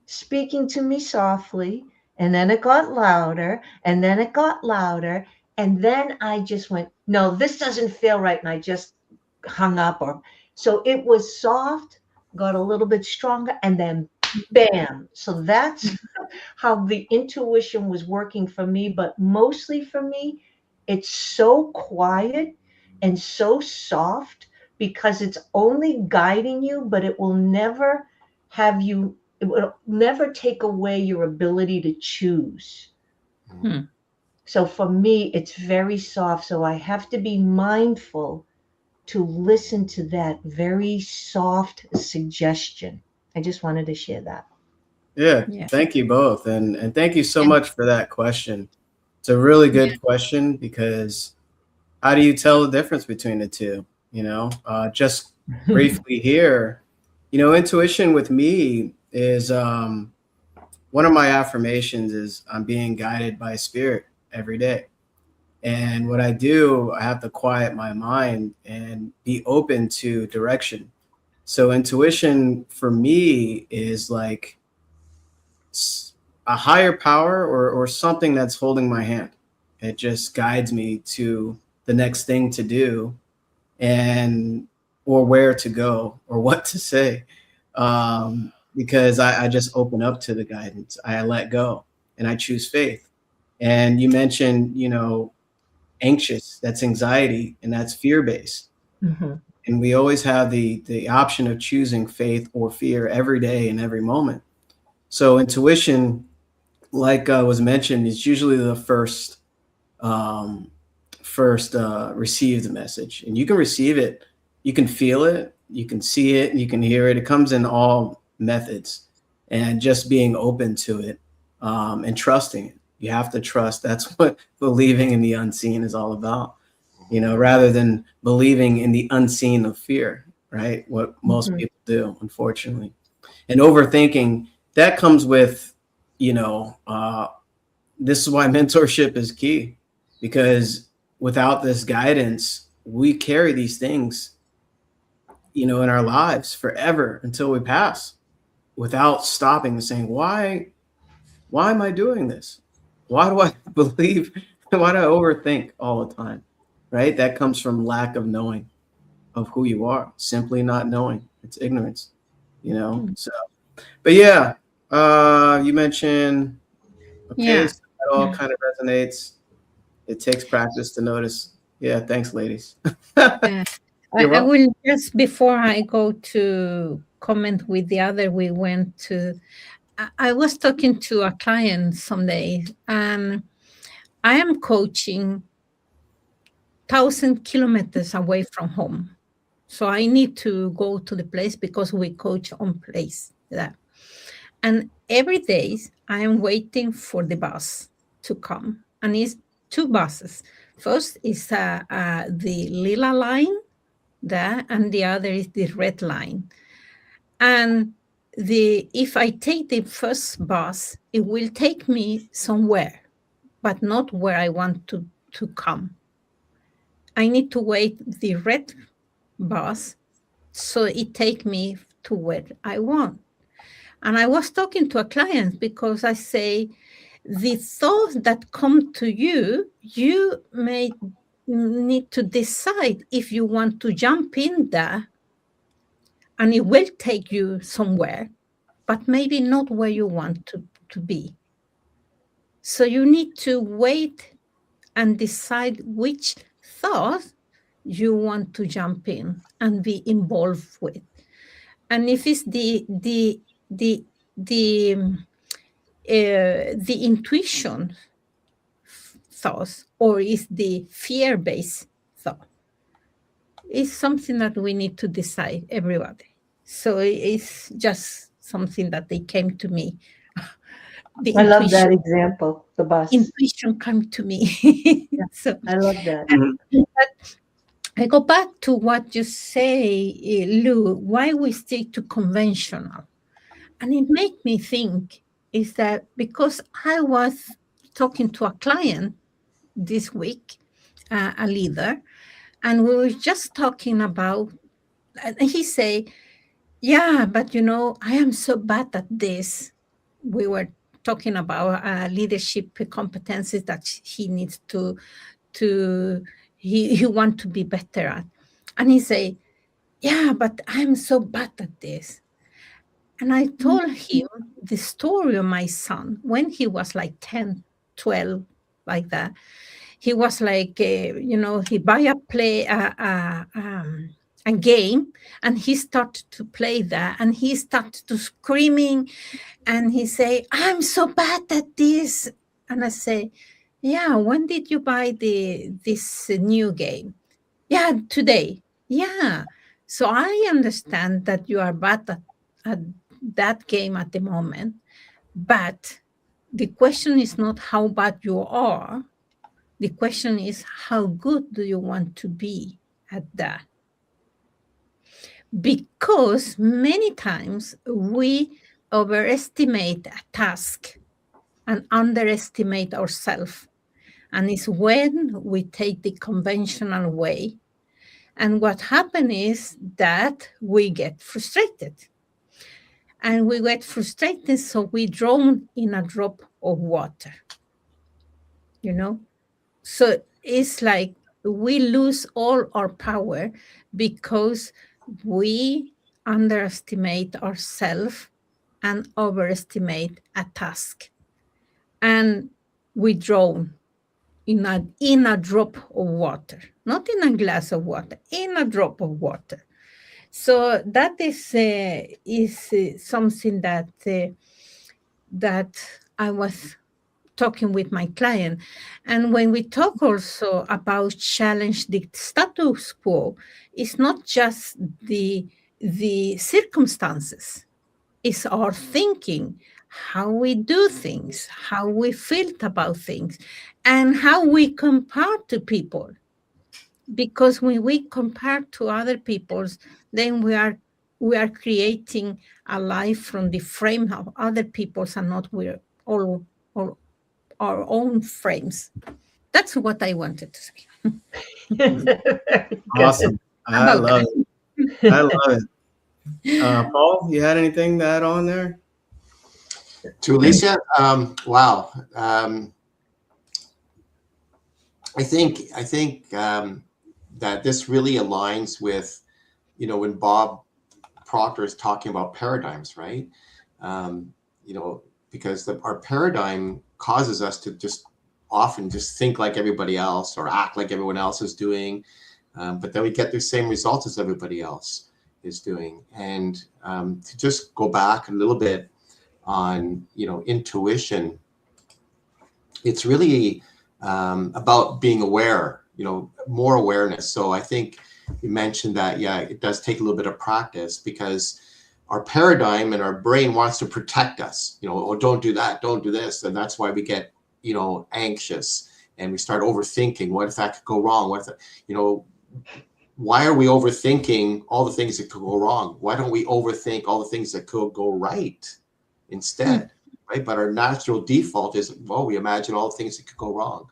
A: speaking to me softly, and then it got louder, and then it got louder, and then I just went, no, this doesn't feel right. And I just hung up, or so it was soft, got a little bit stronger, and then bam. So that's how the intuition was working for me. But mostly for me, it's so quiet and so soft because it's only guiding you, but it will never have you, it will never take away your ability to choose.
C: Hmm.
A: So for me, it's very soft. So I have to be mindful to listen to that very soft suggestion. I just wanted to share that.
B: Yeah,
C: Yeah.
B: thank you both, and thank you so
C: Yeah.
B: much for that question. It's a really
C: Yeah.
B: good question because how do you tell the difference between the two? Just briefly here, intuition with me is one of my affirmations is I'm being guided by spirit every day. And what I do, I have to quiet my mind and be open to direction. So intuition for me is like a higher power or something that's holding my hand. It just guides me to the next thing to do and or where to go or what to say. Because I just open up to the guidance. I let go and I choose faith. And you mentioned, anxious, that's anxiety, and that's fear based.
A: Mhm.
B: And we always have the option of choosing faith or fear every day and every moment. So intuition, like was mentioned, is usually the first um, first receive the message. And you can receive it, you can feel it, you can see it, you can hear it. It comes in all methods, and just being open to it, and trusting it. You have to trust. That's what believing in the unseen is all about, rather than believing in the unseen of fear, right? What most
A: Mhm.
B: people do, unfortunately. And overthinking, that comes with, you know, this is why mentorship is key, because without this guidance, we carry these things, in our lives forever until we pass, without stopping and saying, why am I doing this? Why do I believe, why do I overthink all the time? Right? That comes from lack of knowing of who you are, simply not knowing. It's ignorance,
C: Mm.
B: So, but yeah, you mentioned, okay,
C: Yeah.
B: so that all kind of resonates. It takes practice to notice. Yeah, thanks, ladies.
C: Yeah.
B: You're
C: I
B: welcome.
C: will just before I go to comment with the other, we went to. I was talking to a client someday, and I am coaching 1,000 kilometers away from home. So I need to go to the place because we coach on place there. And every day I am waiting for the bus to come. And it's two buses. First is the lila line there, and the other is the red line. And if I take the first bus, it will take me somewhere, but not where I want to come. I need to wait the red bus so it take me to where I want. And I was talking to a client because I say the thoughts that come to you, you may need to decide if you want to jump in there, and it will take you somewhere, but maybe not where you want to be. So you need to wait and decide which thought you want to jump in and be involved with. And if it's the the intuition thoughts, or is the fear-based thought, is something that we need to decide, everybody. So it's just something that they came to me. The
A: I love
C: intuition
A: that example, the bus.
C: intuition come to me.
A: Yeah,
C: So
A: I love that.
B: Mhm.
C: but I go back to what you say, Lou, why we stick to conventional. And it made me think is that because I was talking to a client this week, a leader, and we were just talking about, and he say, yeah, but I am so bad at this. We were talking about leadership competencies that he needs to he want to be better at. And he say, yeah, but I'm so bad at this. And I told him the story of my son when he was like 10, 12, like that. He was like, he buy a game, and he started to play that, and he started to screaming, and he say, I'm so bad at this. And I say, yeah, when did you buy this new game? Yeah, today. Yeah. So I understand that you are bad at that game at the moment, but the question is not how bad you are. The question is how good do you want to be at that? Because many times we overestimate a task and underestimate ourselves. And it's when we take the conventional way. And what happens is that we get frustrated. And we get frustrated, so we drown in a drop of water, you know? So it's like we lose all our power because we underestimate ourselves and overestimate a task. And we drown in a drop of water, not in a glass of water, in a drop of water. So that is something that I was talking with my client. And when we talk also about challenge the status quo, it's not just the circumstances, it's our thinking, how we do things, how we feel about things, and how we compare to people. Because when we compare to other people's, then we are creating a life from the frame of other people's and not we're all or our own frames. That's what I wanted to say.
A: Very good.
B: Awesome. I
C: About
B: love
C: that.
B: it. I love it. Paul, you had anything to add on there?
D: To Alicia, wow. I think that this really aligns with, when Bob Proctor is talking about paradigms, right? Because our paradigm causes us to just often just think like everybody else or act like everyone else is doing, but then we get the same results as everybody else is doing. And to just go back a little bit on, intuition, it's really about being aware, more awareness. So I think you mentioned that, yeah, it does take a little bit of practice because our paradigm and our brain wants to protect us, oh, don't do that, don't do this. And that's why we get, anxious and we start overthinking. What if that could go wrong? What if, why are we overthinking all the things that could go wrong? Why don't we overthink all the things that could go right instead? Right? But our natural default is, well, we imagine all the things that could go wrong.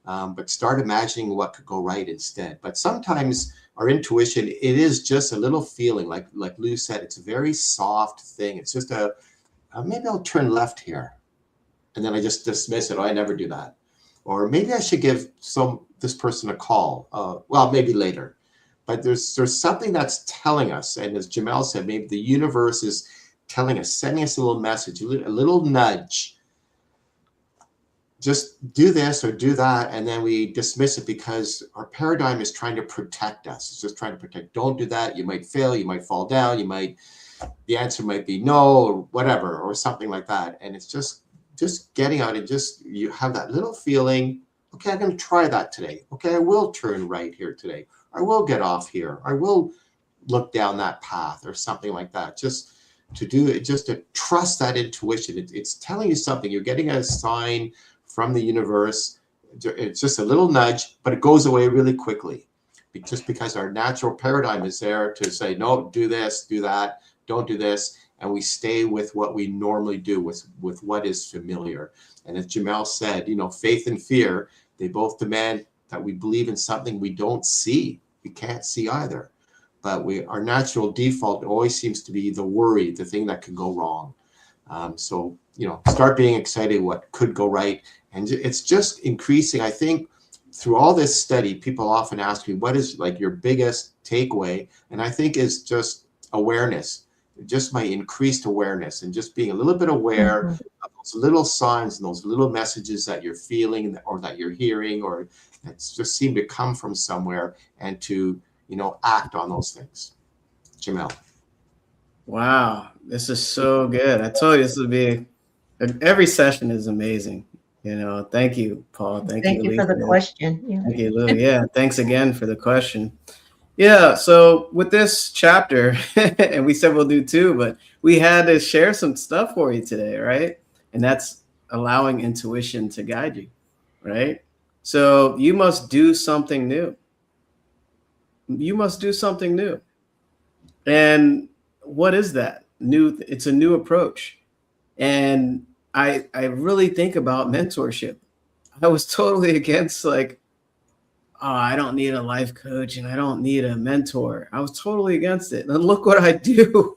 D: But start imagining what could go right instead. But sometimes our intuition, it is just a little feeling, like Lou said, it's a very soft thing. It's just maybe I'll turn left here. And then I just dismiss it. Oh, I never do that. Or maybe I should give this person a call. Well, maybe later. But there's something that's telling us. And as Jamel said, maybe the universe is telling us, sending us a little message, a little nudge. Just do this or do that, and then we dismiss it because our paradigm is trying to protect us. It's just trying to protect. Don't do that. You might fail. You might fall down. The answer might be no or whatever or something like that. And it's just getting out and you have that little feeling. Okay, I'm going to try that today. Okay, I will turn right here today. I will get off here. I will look down that path or something like that. Just to do it, just to trust that intuition. It's telling you something. You're getting a sign from the universe. It's just a little nudge, but it goes away really quickly. Just because our natural paradigm is there to say, no, do this, do that, don't do this. And we stay with what we normally do, with what is familiar. And as Jamel said, faith and fear, they both demand that we believe in something we don't see. We can't see either. But our natural default always seems to be the worry, the thing that could go wrong. So, start being excited what could go right. And it's just increasing. I think through all this study, people often ask me, what is like your biggest takeaway? And I think is just awareness, just my increased awareness and just being a little bit aware of those little signs and those little messages that you're feeling or that you're hearing or that just seem to come from somewhere, and to, act on those things. Jamel.
B: Wow, this is so good. I told you this would be, every session is amazing. Thank you, Paul. Thank you
A: for the question. Yeah.
B: Thank you, Lou. Yeah, thanks again for the question. Yeah, so with this chapter, and we said we'll do two, but we had to share some stuff for you today, right? And that's allowing intuition to guide you, right? So you must do something new. You must do something new. And what is that? New, it's a new approach. And I really think about mentorship. I was totally against like, oh, I don't need a life coach and I don't need a mentor. I was totally against it. And look what I do.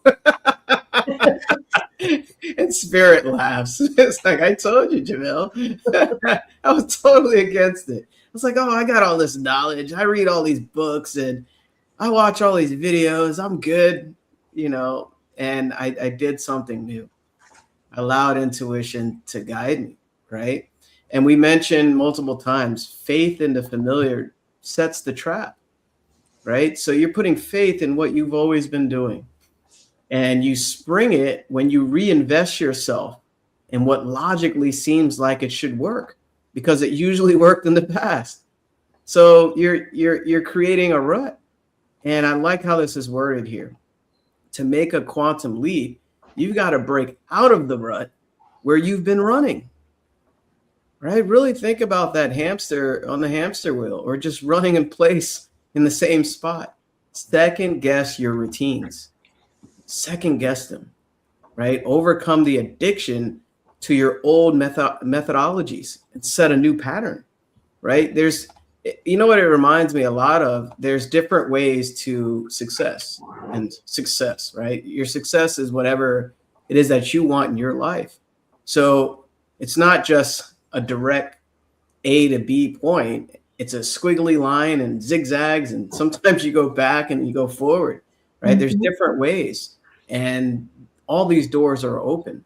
B: And Spirit laughs. It's like, I told you, Jamel. I was totally against it. I was like, oh, I got all this knowledge. I read all these books and I watch all these videos. I'm good, and I did something new. I allowed intuition to guide me, right? And we mentioned multiple times, faith in the familiar sets the trap, right? So you're putting faith in what you've always been doing. And you spring it when you reinvest yourself and what logically seems like it should work because it usually worked in the past. So you're creating a rut. And I like how this is worded here. To make a quantum leap, you've got to break out of the rut where you've been running. Right? Really think about that hamster on the hamster wheel or just running in place in the same spot. Second guess your routines. Second guess them. Right? Overcome the addiction to your old methodologies and set a new pattern. Right? You know what it reminds me a lot of? There's different ways to success, right? Your success is whatever it is that you want in your life. So it's not just a direct A to B point. It's a squiggly line and zigzags, and sometimes you go back and you go forward, right? There's different ways, and all these doors are open.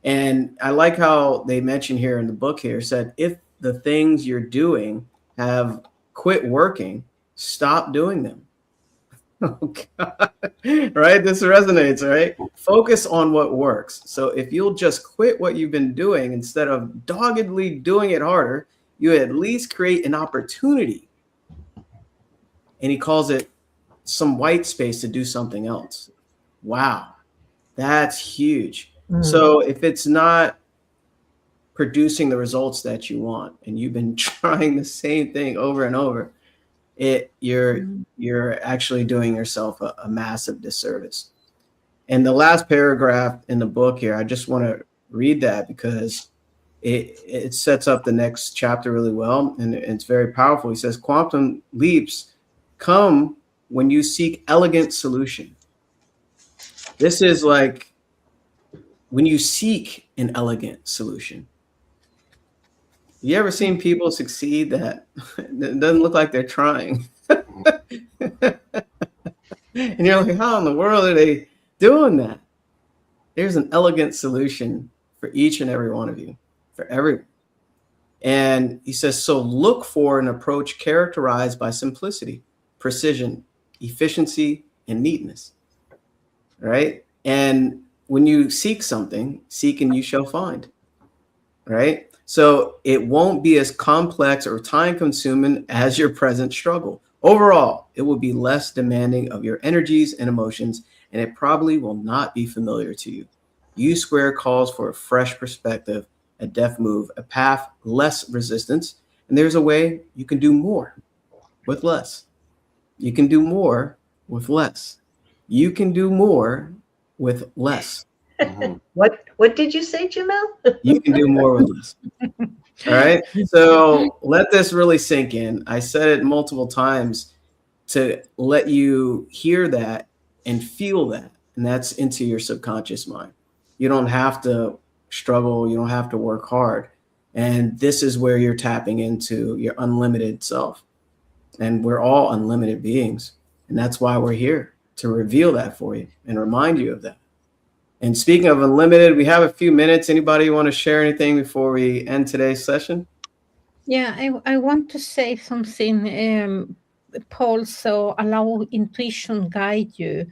B: And I like how they mention here in the book here said, if the things you're doing have quit working, stop doing them. Oh God. Right? This resonates, right? Focus on what works. So if you'll just quit what you've been doing instead of doggedly doing it harder, you at least create an opportunity. And he calls it some white space to do something else. Wow. That's huge. So if it's not producing the results that you want and you've been trying the same thing over and over, you're actually doing yourself a massive disservice. And the last paragraph in the book here, I just want to read that because it sets up the next chapter really well, and it's very powerful. He says, quantum leaps come when you seek elegant solution. This is like when you seek an elegant solution. You ever seen people succeed that it doesn't look like they're trying? And you're like, how in the world are they doing that? There's an elegant solution for each and every one of you, for everyone. And he says, so look for an approach characterized by simplicity, precision, efficiency, and neatness. Right? And when you seek something, seek and you shall find. Right? So it won't be as complex or time consuming as your present struggle. Overall, it will be less demanding of your energies and emotions, and it probably will not be familiar to you. U Square calls for a fresh perspective, a deft move, a path, less resistance, and there's a way you can do more with less. You can do more with less. You can do more with less.
A: What did you say, Jamel?
B: You can do more with less. All right. So let this really sink in. I said it multiple times to let you hear that and feel that. And that's into your subconscious mind. You don't have to struggle. You don't have to work hard. And this is where you're tapping into your unlimited self. And we're all unlimited beings. And that's why we're here, to reveal that for you and remind you of that. And speaking of unlimited, we have a few minutes. Anybody want to share anything before we end today's session?
C: Yeah, I want to say something, Paul. So allow intuition guide you.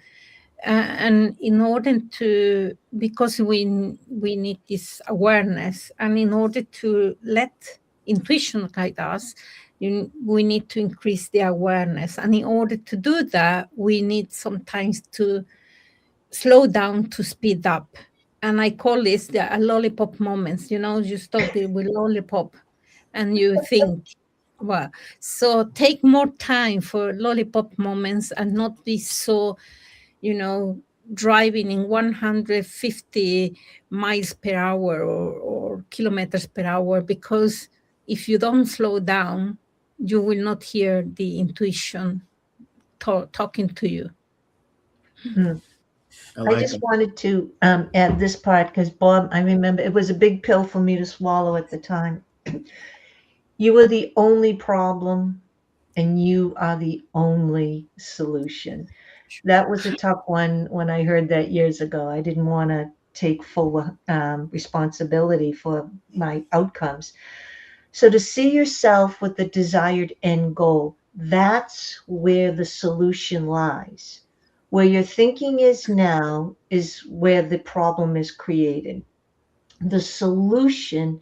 C: And in order to, because we need this awareness, and in order to let intuition guide us, we need to increase the awareness. And in order to do that, we need sometimes to slow down to speed up. And I call this the lollipop moments. You stop it with lollipop and you think, well, so take more time for lollipop moments and not be so, driving in 150 miles per hour or kilometers per hour, because if you don't slow down, you will not hear the intuition talking to you.
A: I just wanted to add this part because, Bob, I remember it was a big pill for me to swallow at the time. You are the only problem and you are the only solution. That was a tough one when I heard that years ago. I didn't want to take full responsibility for my outcomes. So to see yourself with the desired end goal, that's where the solution lies. Where your thinking is now is where the problem is created. The solution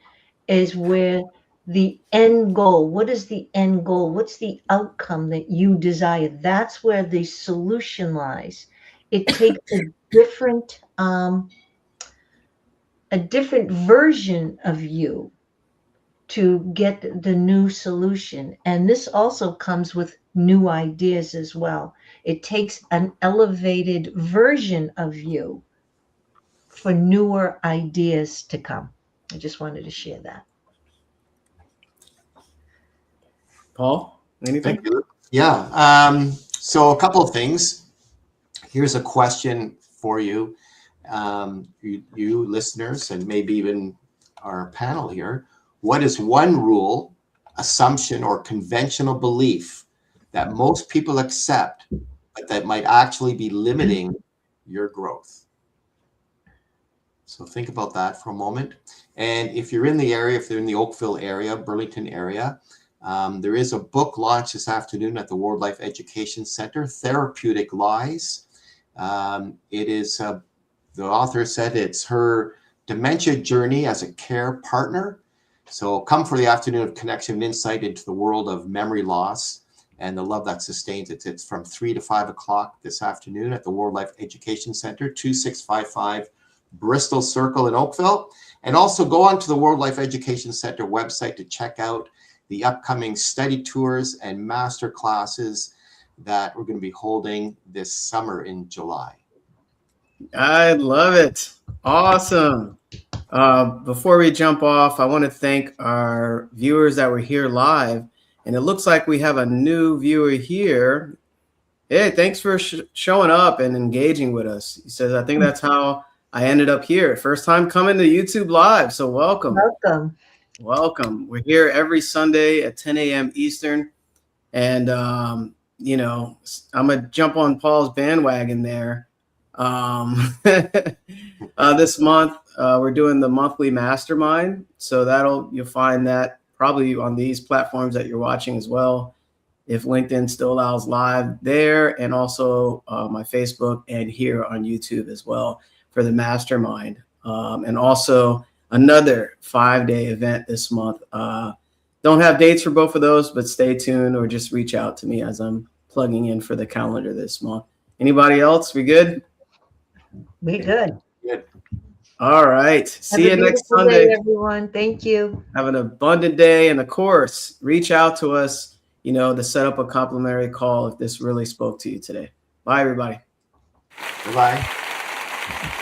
A: is where the end goal, what is the end goal? What's the outcome that you desire? That's where the solution lies. It takes a different version of you to get the new solution. And this also comes with new ideas as well. It takes an elevated version of you for newer ideas to come. I just wanted to share that.
B: Paul, anything?
D: Thank you. Yeah. So a couple of things. Here's a question for you, you listeners, and maybe even our panel here. What is one rule, assumption, or conventional belief that most people accept, but that might actually be limiting your growth? So think about that for a moment. And if you're in the area, if they're in the Oakville area, Burlington area, there is a book launched this afternoon at the World Life Education Center, Therapeutic Lies. It is, the author said it's her dementia journey as a care partner. So come for the afternoon of connection and insight into the world of memory loss and the love that sustains it. It's from 3 to 5 o'clock this afternoon at the World Life Education Center, 2655 Bristol Circle in Oakville. And also go on to the World Life Education Center website to check out the upcoming study tours and master classes that we're going to be holding this summer in July.
B: I love it. Awesome. Before we jump off, I want to thank our viewers that were here live. And it looks like we have a new viewer here. Hey, thanks for showing up and engaging with us. He says, I think that's how I ended up here. First time coming to YouTube Live. So welcome.
A: Welcome.
B: Welcome. We're here every Sunday at 10 a.m. Eastern. And, you know, I'm going to jump on Paul's bandwagon there. This month, we're doing the monthly mastermind. So you'll find that probably on these platforms that you're watching as well. If LinkedIn still allows live there, and also my Facebook and here on YouTube as well for the mastermind. And also another 5-day event this month. Don't have dates for both of those, but stay tuned or just reach out to me as I'm plugging in for the calendar this month. Anybody else? We good?
A: We good.
D: Good.
B: All right. See you next Sunday,
A: everyone. Thank you.
B: Have an abundant day. And of course, reach out to us, to set up a complimentary call if this really spoke to you today. Bye, everybody.
D: Bye-bye.